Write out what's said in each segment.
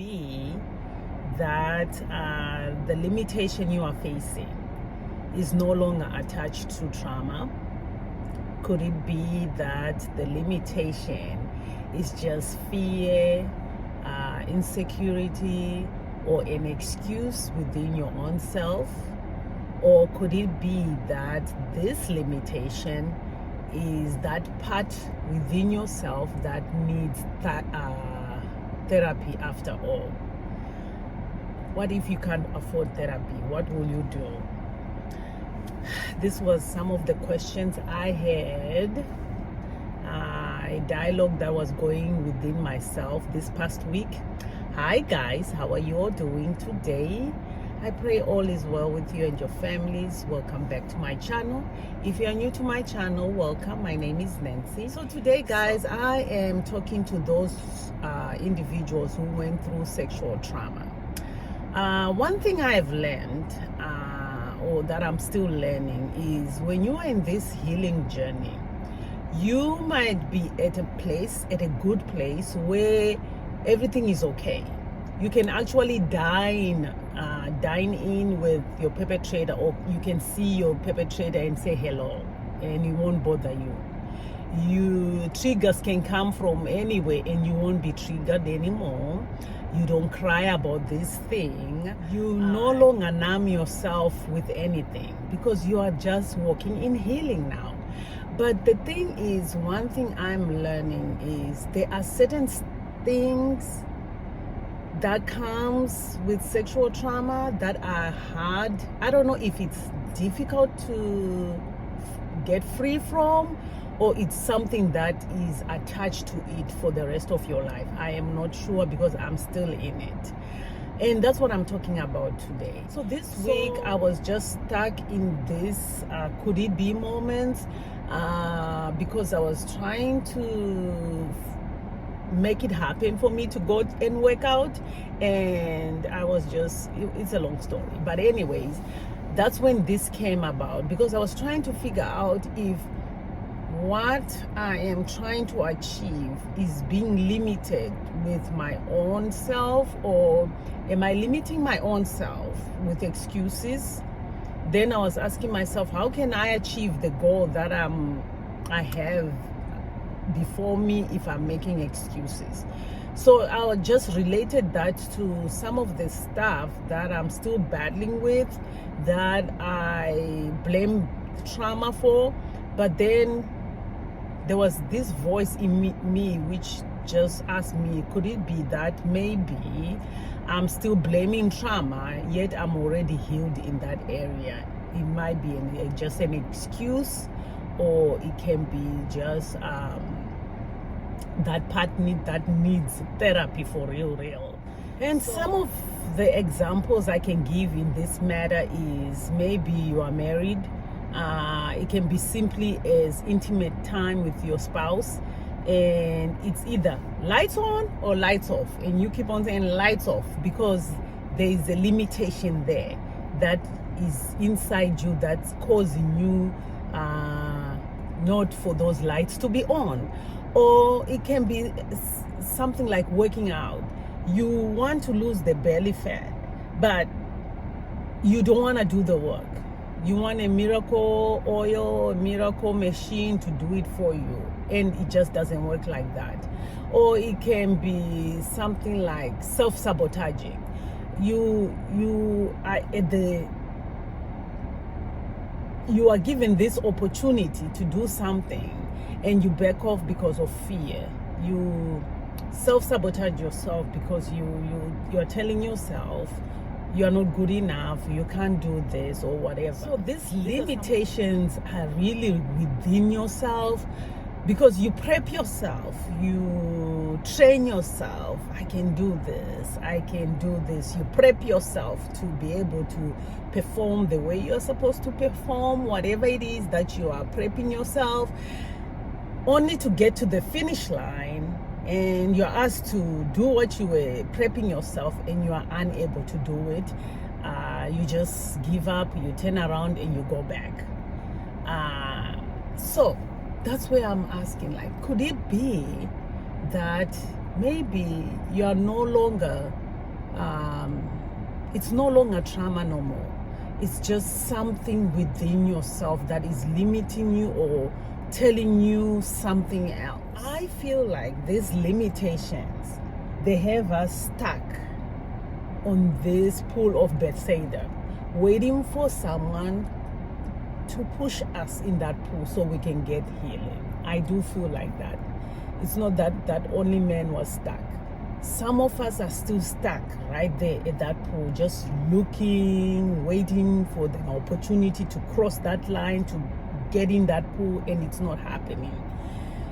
be that the limitation you are facing is no longer attached to trauma? Could it be that the limitation is just fear, insecurity, or an excuse within your own self? Or could it be that this limitation is that part within yourself that needs therapy after all? What if you can't afford therapy? What will you do? This was some of the questions I had, a dialogue that was going within myself this past week. Hi guys, how are you all doing today? I pray all is well with you and your families. Welcome back to my channel. If you are new to my channel, welcome. My name is Nancy. So today guys, I am talking to those individuals who went through sexual trauma. One thing I have learned, or that I'm still learning, is when you are in this healing journey, you might be at a good place where everything is okay. You can actually dine in with your perpetrator, or you can see your perpetrator and say hello, and it won't bother you. Triggers can come from anywhere and you won't be triggered anymore. You don't cry about this thing. You no longer numb yourself with anything because you are just walking in healing now. But the thing is, one thing I'm learning is there are certain things that comes with sexual trauma that are hard. I don't know if it's difficult to get free from, or it's something that is attached to it for the rest of your life. I am not sure because I'm still in it. And that's what I'm talking about today. So this week I was just stuck in this could it be moments because I was trying to make it happen for me to go and work out, and I was just, it's a long story, but anyways, that's when this came about, because I was trying to figure out if what I am trying to achieve is being limited with my own self, or am I limiting my own self with excuses? Then I was asking myself, how can I achieve the goal that I have before me if I'm making excuses? So I just related that to some of the stuff that I'm still battling with, that I blame trauma for. But then there was this voice in me which just asked me, could it be that maybe I'm still blaming trauma, yet I'm already healed in that area? It might be just an excuse, or it can be just that part that needs therapy for real. And some of the examples I can give in this matter is, maybe you are married. It can be simply as intimate time with your spouse, and it's either lights on or lights off, and you keep on saying lights off because there is a limitation there that is inside you that's causing you not for those lights to be on. Or it can be something like working out. You want to lose the belly fat, but you don't want to do the work. You want a miracle oil, a miracle machine to do it for you, and it just doesn't work like that. Or it can be something like self-sabotaging. You are given this opportunity to do something, and you back off because of fear. You self-sabotage yourself because you're telling yourself you're not good enough, you can't do this or whatever. So these limitations are really within yourself, because you prep yourself, you train yourself. I can do this, I can do this. You prep yourself to be able to perform the way you're supposed to perform, whatever it is that you are prepping yourself, only to get to the finish line and you're asked to do what you were prepping yourself and you are unable to do it. You just give up, you turn around and you go back. So that's where I'm asking, like, could it be that maybe you are no longer it's no longer trauma no more. It's just something within yourself that is limiting you or telling you something else. I feel like these limitations, they have us stuck on this pool of Bethesda, waiting for someone to push us in that pool so we can get healing. I do feel like that. It's not that only man was stuck. Some of us are still stuck right there at that pool, just looking, waiting for the opportunity to cross that line to get in that pool, and it's not happening.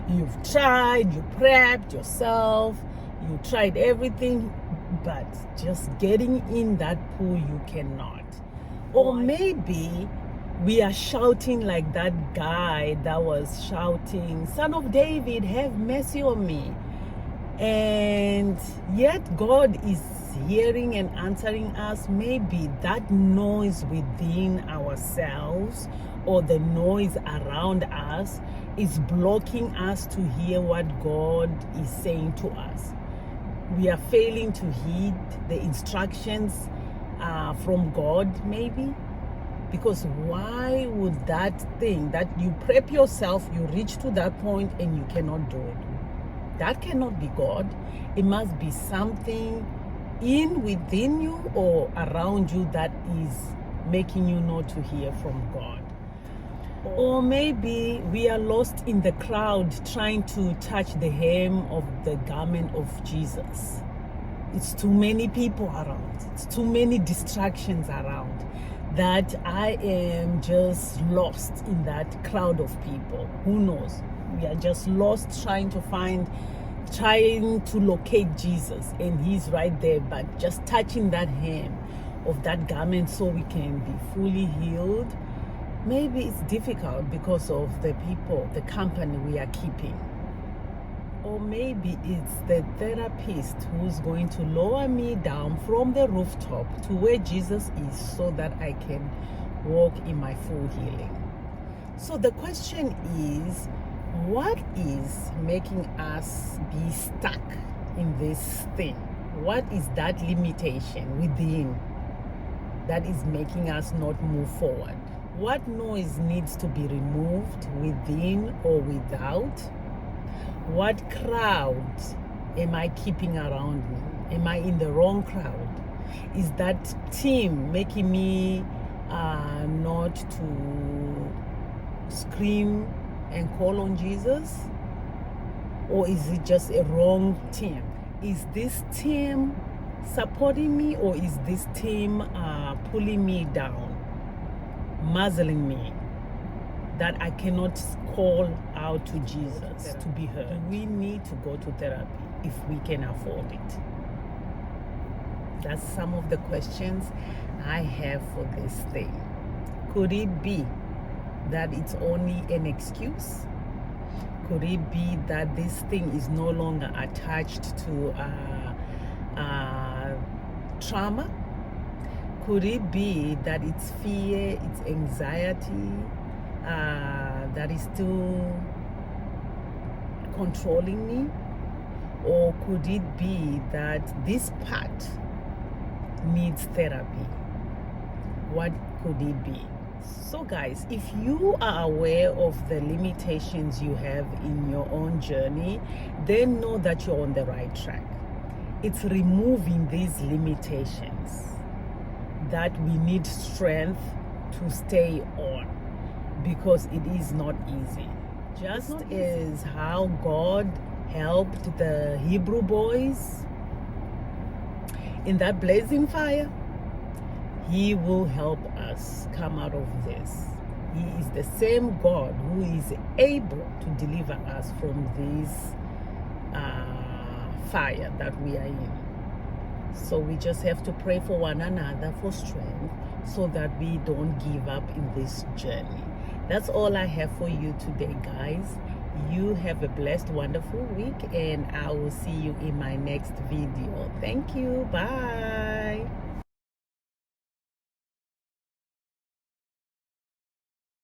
You've tried, you prepped yourself, you tried everything, but just getting in that pool, you cannot. Or maybe we are shouting like that guy that was shouting, "Son of David, have mercy on me." And yet God is hearing and answering us. Maybe that noise within ourselves or the noise around us is blocking us to hear what God is saying to us. We are failing to heed the instructions from God, maybe. Because why would that thing that you prep yourself, you reach to that point and you cannot do it? That cannot be God. It must be something within you or around you that is making you not to hear from God. Or maybe we are lost in the crowd trying to touch the hem of the garment of Jesus. It's too many people around. It's too many distractions around that I am just lost in that crowd of people. Who knows? We are just lost trying to locate Jesus, and he's right there, but just touching that hem of that garment so we can be fully healed. Maybe it's difficult because of the people, the company we are keeping. Or maybe it's the therapist who's going to lower me down from the rooftop to where Jesus is so that I can walk in my full healing. So the question is, what is making us be stuck in this thing? What is that limitation within that is making us not move forward? What noise needs to be removed within or without? What crowd am I keeping around me? Am I in the wrong crowd? Is that team making me not to scream and call on Jesus? Or is it just a wrong team? Is this team supporting me, or is this team pulling me down, muzzling me, that I cannot call out to Jesus to be heard? We need to go to therapy if we can afford it. That's some of the questions I have for this thing. Could it be that it's only an excuse? Could it be that this thing is no longer attached to trauma? Could it be that it's fear, it's anxiety that is still controlling me? Or could it be that this part needs therapy? What could it be? So guys, if you are aware of the limitations you have in your own journey, then know that you're on the right track. It's removing these limitations that we need strength to stay on, because it is not easy. Just as how God helped the Hebrew boys in that blazing fire, he will help us come out of this. He is the same God who is able to deliver us from this fire that we are in. So we just have to pray for one another for strength so that we don't give up in this journey. That's all I have for you today, guys. You have a blessed, wonderful week, and I will see you in my next video. Thank you. Bye.